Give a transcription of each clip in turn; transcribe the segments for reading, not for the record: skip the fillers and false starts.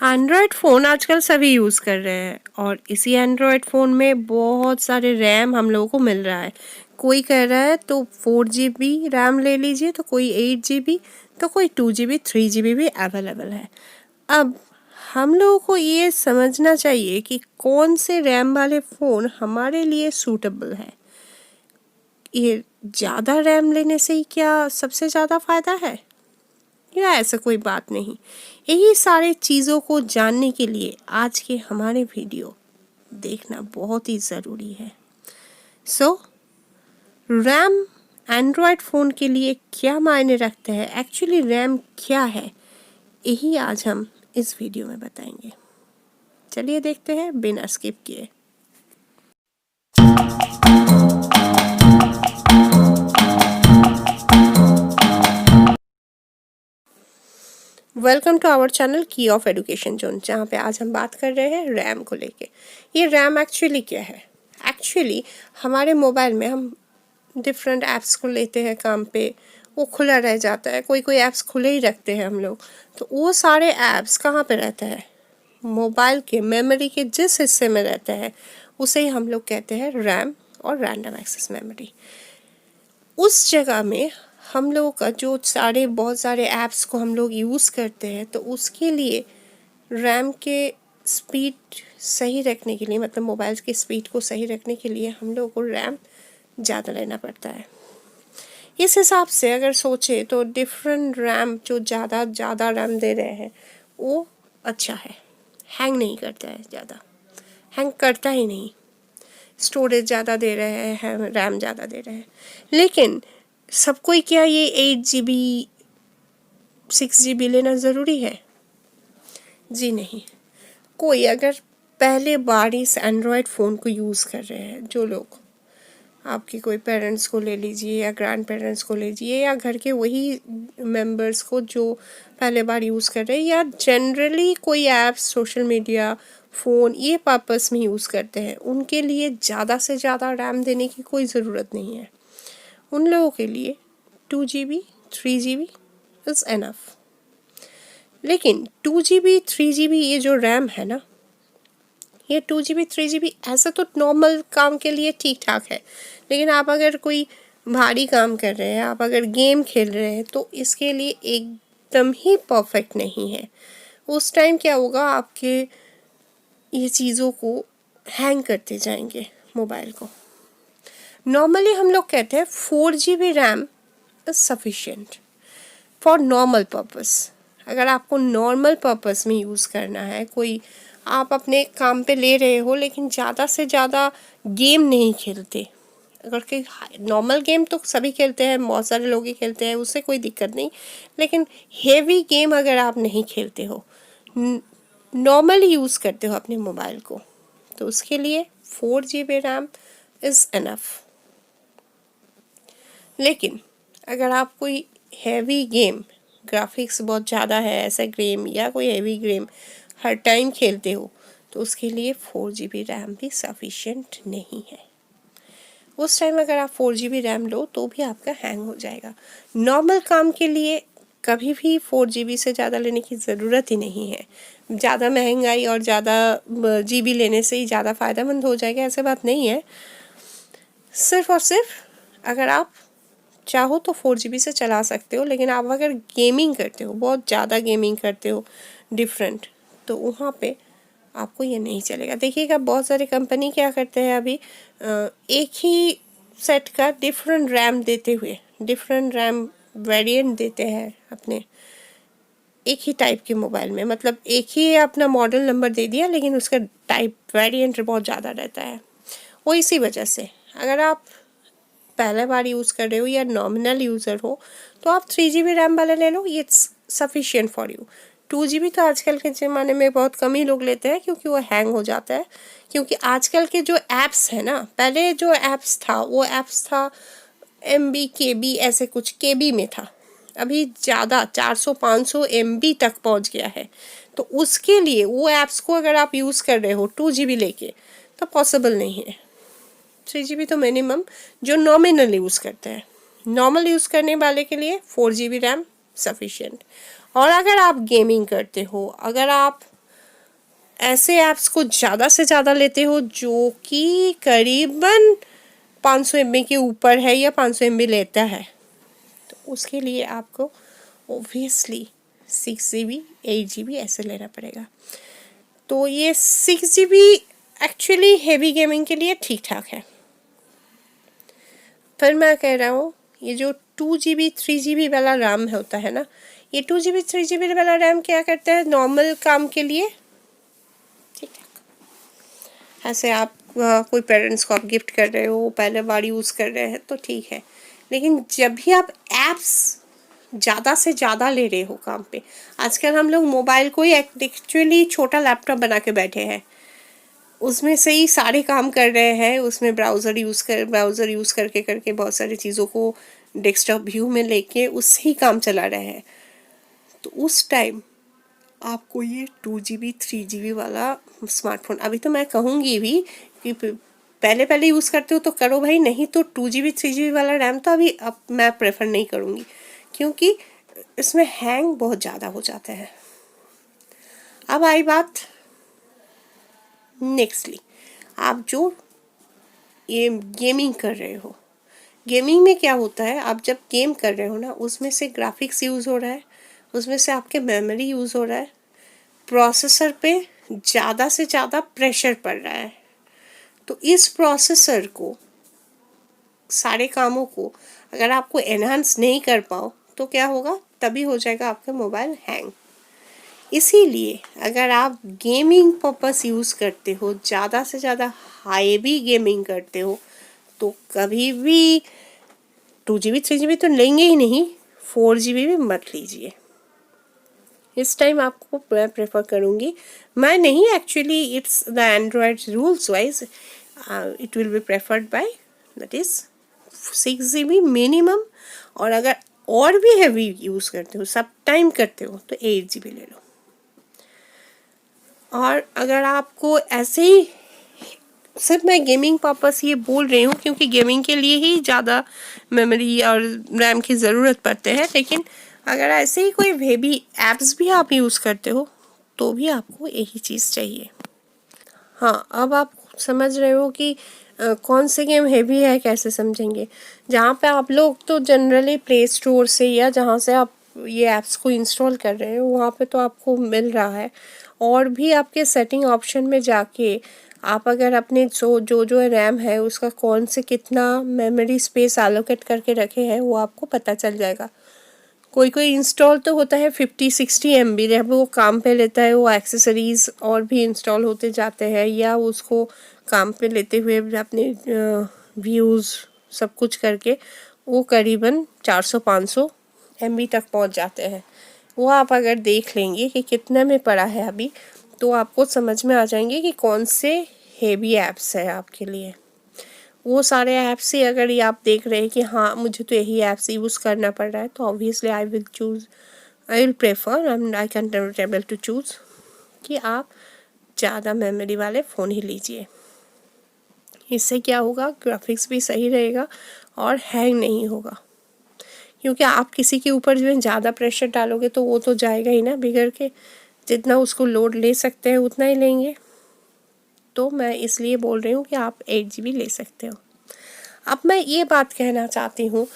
Android phone आजकल सभी use कर रहे हैं और इसी एंड्रॉयड फ़ोन में बहुत सारे रैम हम लोगों को मिल रहा है। कोई कह रहा है तो 4 GB रैम ले लीजिए, तो कोई 8 GB, तो कोई 2 GB 3 GB भी अवेलेबल है। अब हम लोगों को ये समझना चाहिए कि कौन से रैम वाले फ़ोन हमारे लिए सूटेबल है। ये ज़्यादा रैम लेने से ही क्या सबसे ज़्यादा फ़ायदा है, या ऐसा कोई बात नहीं। यही सारे चीज़ों को जानने के लिए आज के हमारे वीडियो देखना बहुत ही ज़रूरी है। सो रैम एंड्रॉयड फ़ोन के लिए क्या मायने रखते हैं, एक्चुअली रैम क्या है, यही आज हम इस वीडियो में बताएंगे। चलिए देखते हैं बिना स्किप किए। वेलकम टू आवर चैनल की ऑफ एजुकेशन जोन, जहाँ पे आज हम बात कर रहे हैं रैम को लेके। ये रैम एक्चुअली क्या है? एक्चुअली हमारे मोबाइल में हम डिफरेंट ऐप्स को लेते हैं काम पे, वो खुला रह जाता है, कोई कोई ऐप्स खुले ही रखते हैं हम लोग। तो वो सारे ऐप्स कहाँ पे रहते हैं? मोबाइल के मेमोरी के जिस हिस्से में रहते हैं उसे ही हम लोग कहते हैं रैम और रैंडम एक्सेस मेमोरी। उस जगह में हम लोगों का जो बहुत सारे ऐप्स को हम लोग यूज़ करते हैं, तो उसके लिए रैम के स्पीड सही रखने के लिए, मतलब मोबाइल की स्पीड को सही रखने के लिए हम लोगों को रैम ज़्यादा लेना पड़ता है। इस हिसाब से अगर सोचे तो डिफरेंट रैम जो ज़्यादा रैम दे रहे हैं वो अच्छा है, हैंग नहीं करता है, ज़्यादा हैंग करता ही नहीं। स्टोरेज ज़्यादा दे रहे हैं, रैम ज़्यादा दे रहे हैं। लेकिन सबको ही क्या ये 8 GB 6 GB लेना ज़रूरी है? जी नहीं। कोई अगर पहले बार इस एंड्रॉयड फ़ोन को यूज़ कर रहे हैं, जो लोग, आपके कोई पेरेंट्स को ले लीजिए या ग्रैंड पेरेंट्स को ले लीजिए या घर के वही मेंबर्स को जो पहले बार यूज़ कर रहे हैं, या जनरली कोई ऐप्स सोशल मीडिया फ़ोन ये पर्पस में यूज़ करते हैं, उनके लिए ज़्यादा से ज़्यादा रैम देने की कोई ज़रूरत नहीं है। उन लोगों के लिए 2 GB 3 GB इज़ एनफ। लेकिन 2 GB 3 GB ये जो रैम है ना, ये 2 GB 3 GB ऐसा तो नॉर्मल काम के लिए ठीक ठाक है। लेकिन आप अगर कोई भारी काम कर रहे हैं, आप अगर गेम खेल रहे हैं, तो इसके लिए एकदम ही परफेक्ट नहीं है। उस टाइम क्या होगा, आपके ये चीज़ों को हैंग करते जाएंगे मोबाइल को। नॉर्मली हम लोग कहते हैं 4 GB RAM is sufficient for normal purpose. अगर आपको नॉर्मल पर्पस में यूज़ करना है, कोई आप अपने काम पे ले रहे हो लेकिन ज़्यादा से ज़्यादा गेम नहीं खेलते, अगर कि नॉर्मल गेम तो सभी खेलते हैं, बहुत सारे लोग ही खेलते हैं, उससे कोई दिक्कत नहीं। लेकिन हेवी गेम अगर आप नहीं खेलते हो, नॉर्मली यूज़ करते हो अपने मोबाइल को, तो उसके लिए 4 GB रैम इज़ इनफ। लेकिन अगर आप कोई हैवी गेम, ग्राफिक्स बहुत ज़्यादा है ऐसा गेम, या कोई हैवी गेम हर टाइम खेलते हो, तो उसके लिए 4 GB रैम भी सफिशिएंट नहीं है। उस टाइम अगर आप 4 GB रैम लो तो भी आपका हैंग हो जाएगा। नॉर्मल काम के लिए कभी भी 4 GB से ज़्यादा लेने की ज़रूरत ही नहीं है। ज़्यादा महंगाई और ज़्यादा GB लेने से ही ज़्यादा फ़ायदेमंद हो जाएगा, ऐसे बात नहीं है। सिर्फ और सिर्फ अगर आप चाहो तो 4 GB से चला सकते हो, लेकिन आप अगर गेमिंग करते हो, बहुत ज़्यादा गेमिंग करते हो डिफरेंट, तो वहाँ पे आपको ये नहीं चलेगा। देखिएगा बहुत सारे कंपनी क्या करते हैं अभी, एक ही सेट का डिफरेंट रैम देते हुए डिफरेंट रैम वेरिएंट देते हैं अपने एक ही टाइप के मोबाइल में, मतलब एक ही अपना मॉडल नंबर दे दिया, लेकिन उसका टाइप वेरिएंट बहुत ज़्यादा रहता है। वो इसी वजह से, अगर आप पहले बार यूज़ कर रहे हो या नॉमिनल यूज़र हो, तो आप 3 GB रैम वाला ले लो, it's sufficient for you. 2 GB तो आजकल के ज़माने में बहुत कम ही लोग लेते हैं, क्योंकि वो हैंग हो जाता है। क्योंकि आजकल के जो ऐप्स है ना, पहले जो ऐप्स था वो ऐप्स था MB KB, ऐसे कुछ KB में था, अभी ज़्यादा 400-500 MB तक पहुंच गया है। तो उसके लिए वो ऐप्स को अगर आप यूज़ कर रहे हो 2 GB लेके, तो पॉसिबल नहीं है। 3 GB तो मिनिमम जो नॉमिनल यूज़ करते हैं, नॉर्मल यूज़ करने वाले के लिए 4 GB रैम सफिशिएंट। और अगर आप गेमिंग करते हो, अगर आप ऐसे ऐप्स को ज़्यादा से ज़्यादा लेते हो जो कि करीबन 500 MB के ऊपर है या 500 MB लेता है, तो उसके लिए आपको ओब्वियसली 6 GB 8 GB ऐसे लेना पड़ेगा। तो ये 6 GB एक्चुअली हेवी गेमिंग के लिए ठीक ठाक है। फिर मैं कह रहा हूँ ये जो 2 GB 3 GB वाला रैम होता है ना, ये 2 GB 3 GB वाला रैम क्या करता है नॉर्मल काम के लिए ठीक ठाक। ऐसे आप कोई पेरेंट्स को आप गिफ्ट कर रहे हो, पहले बार यूज़ कर रहे हैं तो ठीक है, लेकिन जब भी आप ऐप्स ज़्यादा से ज़्यादा ले रहे हो काम पे, आजकल हम लोग मोबाइल को ही एक्चुअली छोटा लैपटॉप बना के बैठे हैं, उसमें से ही सारे काम कर रहे हैं, उसमें ब्राउज़र यूज़ करके बहुत सारी चीज़ों को डेस्कटॉप व्यू में लेके उससे ही काम चला रहे हैं। तो उस टाइम आपको ये 2 GB 3 GB वाला स्मार्टफोन, अभी तो मैं कहूँगी भी कि पहले यूज़ करते हो तो करो भाई, नहीं तो 2 GB 3 GB वाला रैम तो अभी अब मैं प्रेफर नहीं करूँगी, क्योंकि इसमें हैंग बहुत ज़्यादा हो जाता है। अब आई बात नेक्स्टली, आप जो ये गेमिंग कर रहे हो, गेमिंग में क्या होता है, आप जब गेम कर रहे हो ना, उसमें से ग्राफिक्स यूज़ हो रहा है, उसमें से आपके मेमोरी यूज़ हो रहा है, प्रोसेसर पे ज़्यादा से ज़्यादा प्रेशर पड़ रहा है। तो इस प्रोसेसर को, सारे कामों को अगर आपको एनहांस नहीं कर पाओ तो क्या होगा, तभी हो जाएगा आपका मोबाइल हैंग। इसीलिए अगर आप गेमिंग पर्पस यूज़ करते हो, ज़्यादा से ज़्यादा हाई गेमिंग करते हो, तो कभी भी 2 GB 3 GB तो लेंगे ही नहीं, 4 GB भी मत लीजिए। इस टाइम आपको मैं प्रेफर करूँगी, मैं नहीं actually, it's the Android rules wise it will be preferred bye, that is 6 GB minimum. और अगर और भी हैवी यूज़ करते हो, सब टाइम करते हो, तो 8 GB ले लो। और अगर आपको ऐसे ही, सिर्फ मैं गेमिंग पर्पस ये बोल रही हूँ क्योंकि गेमिंग के लिए ही ज़्यादा मेमोरी और रैम की ज़रूरत पड़ते हैं, लेकिन अगर ऐसे ही कोई हेवी ऐप्स भी आप यूज़ करते हो तो भी आपको यही चीज़ चाहिए। हाँ, अब आप समझ रहे हो कि कौन से गेम हेवी है, कैसे समझेंगे। जहाँ पे आप लोग तो जनरली प्ले स्टोर से या जहाँ से आप ये ऐप्स को इंस्टॉल कर रहे हो वहाँ पे तो आपको मिल रहा है, और भी आपके सेटिंग ऑप्शन में जाके आप अगर अपने जो रैम है उसका कौन से कितना मेमोरी स्पेस एलोकेट करके रखे हैं वो आपको पता चल जाएगा। कोई कोई इंस्टॉल तो होता है 50-60 MB, जब वो काम पे लेता है वो एक्सेसरीज़ और भी इंस्टॉल होते जाते हैं, या उसको काम पे लेते हुए अपने व्यूज़ सब कुछ करके वो करीबन 400-500 MB तक पहुंच जाते हैं। वो आप अगर देख लेंगे कि कितने में पड़ा है अभी, तो आपको समझ में आ जाएंगे कि कौन से हेवी ऐप्स है आपके लिए। वो सारे ऐप्स ही अगर ये आप देख रहे हैं कि हाँ मुझे तो यही ऐप्स यूज़ करना पड़ रहा है, तो obviously I will prefer and I can able to choose कि आप ज़्यादा मेमोरी वाले फ़ोन ही लीजिए। इससे क्या होगा, ग्राफिक्स भी सही रहेगा और हैंग नहीं होगा, क्योंकि आप किसी के ऊपर जो है ज़्यादा प्रेशर डालोगे तो वो तो जाएगा ही ना बिगड़ के, जितना उसको लोड ले सकते हैं उतना ही लेंगे। तो मैं इसलिए बोल रही हूँ कि आप 8 GB ले सकते हो। अब मैं ये बात कहना चाहती हूँ,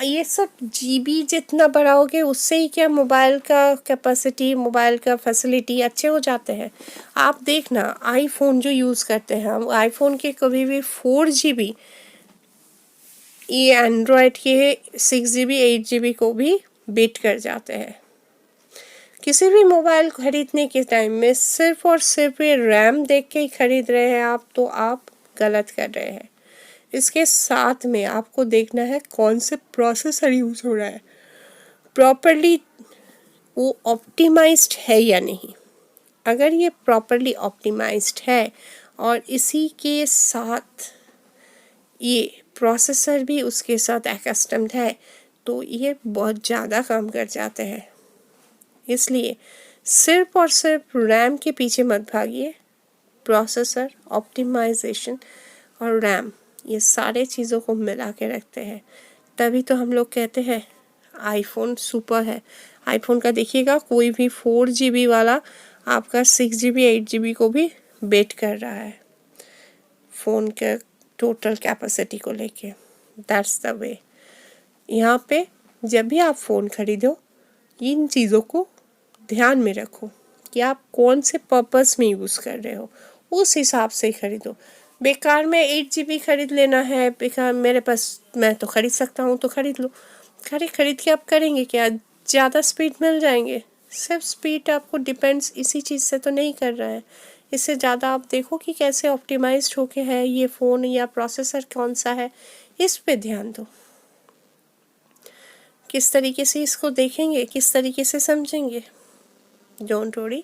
ये सब GB जितना बढ़ाओगे उससे ही क्या मोबाइल का कैपेसिटी, मोबाइल का फैसिलिटी अच्छे हो जाते हैं। आप देखना आईफोन जो यूज़ करते हैं, हम आईफोन के कभी भी 4 GB ये एंड्रॉयड के 6 GB 8 GB को भी बीट कर जाते हैं। किसी भी मोबाइल खरीदने के टाइम में सिर्फ और सिर्फ ये रैम देख के ही खरीद रहे हैं आप, तो आप गलत कर रहे हैं। इसके साथ में आपको देखना है कौन से प्रोसेसर यूज़ हो रहा है, प्रॉपरली वो ऑप्टिमाइज्ड है या नहीं। अगर ये प्रॉपरली ऑप्टिमाइज्ड है और इसी के साथ ये प्रोसेसर भी उसके साथ एकस्टम्ड है, तो ये बहुत ज़्यादा काम कर जाते हैं। इसलिए सिर्फ और सिर्फ रैम के पीछे मत भागिए, प्रोसेसर, ऑप्टिमाइजेशन और रैम, ये सारे चीज़ों को मिला के रखते हैं। तभी तो हम लोग कहते हैं आईफोन सुपर है। आईफोन का देखिएगा कोई भी 4 GB वाला आपका 6 GB 8 GB को भी बेट कर रहा है फ़ोन के टोटल कैपेसिटी को लेके। That's the way. यहाँ पे जब भी आप फ़ोन खरीदो इन चीज़ों को ध्यान में रखो कि आप कौन से पर्पस में यूज़ कर रहे हो, उस हिसाब से खरीदो। बेकार में 8 GB खरीद लेना है, बेकार मेरे पास मैं तो खरीद सकता हूँ तो खरीद लो। खरीद के आप करेंगे क्या? ज़्यादा स्पीड मिल जाएंगे। सिर्फ स्पीड आपको डिपेंड्स इसी चीज़ से तो नहीं कर रहा है। इससे ज़्यादा आप देखो कि कैसे ऑप्टिमाइज्ड होके है ये फ़ोन या प्रोसेसर कौन सा है, इस पे ध्यान दो। किस तरीके से इसको देखेंगे, किस तरीके से समझेंगे, डोंट वरी।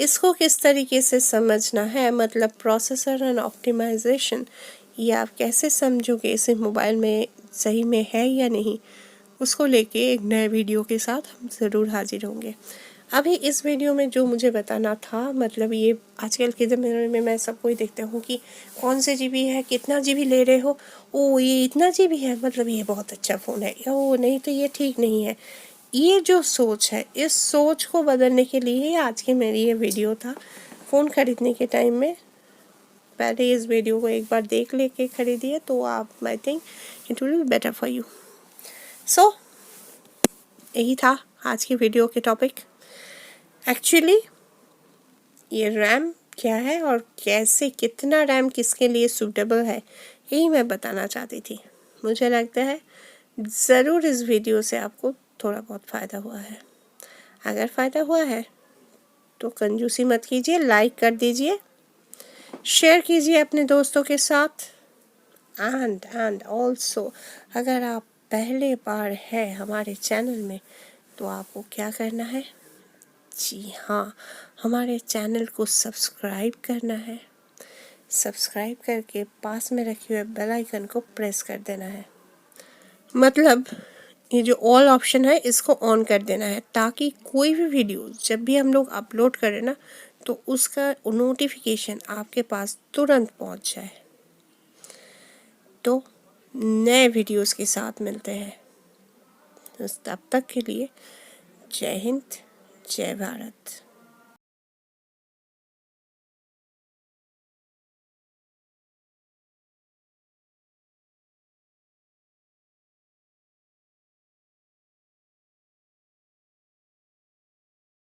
इसको किस तरीके से समझना है, मतलब प्रोसेसर एंड ऑप्टिमाइजेशन, ये आप कैसे समझोगे इसे मोबाइल में सही में है या नहीं, उसको लेके एक नए वीडियो के साथ हम ज़रूर हाजिर होंगे। अभी इस वीडियो में जो मुझे बताना था, मतलब ये आजकल के ज़माने में मैं सबको ही देखता हूँ कि कौन से GB है, कितना GB ले रहे हो, ओ ये इतना GB है, मतलब ये बहुत अच्छा फ़ोन है, ओ नहीं तो ये ठीक नहीं है। ये जो सोच है, इस सोच को बदलने के लिए आज की मेरी ये वीडियो था। फ़ोन ख़रीदने के टाइम में पहले इस वीडियो को एक बार देख लेके ख़रीदिए तो आप I think it will be better for you. So यही था आज की वीडियो के टॉपिक। एक्चुअली ये रैम क्या है और कैसे कितना रैम किसके लिए सूटेबल है, यही मैं बताना चाहती थी। मुझे लगता है ज़रूर इस वीडियो से आपको थोड़ा बहुत फ़ायदा हुआ है। अगर फ़ायदा हुआ है तो कंजूसी मत कीजिए, लाइक कर दीजिए, शेयर कीजिए अपने दोस्तों के साथ। एंड ऑल्सो अगर आप पहले बार है हमारे चैनल में तो आपको क्या करना है, जी हाँ, हमारे चैनल को सब्सक्राइब करना है। सब्सक्राइब करके पास में रखे हुए बेल आइकन को प्रेस कर देना है, मतलब ये जो ऑल ऑप्शन है इसको ऑन कर देना है, ताकि कोई भी वीडियो जब भी हम लोग अपलोड करें ना तो उसका नोटिफिकेशन आपके पास तुरंत पहुंच जाए। तो नए वीडियोस के साथ मिलते हैं, तो तब तक के लिए जय हिंद, जय भारत।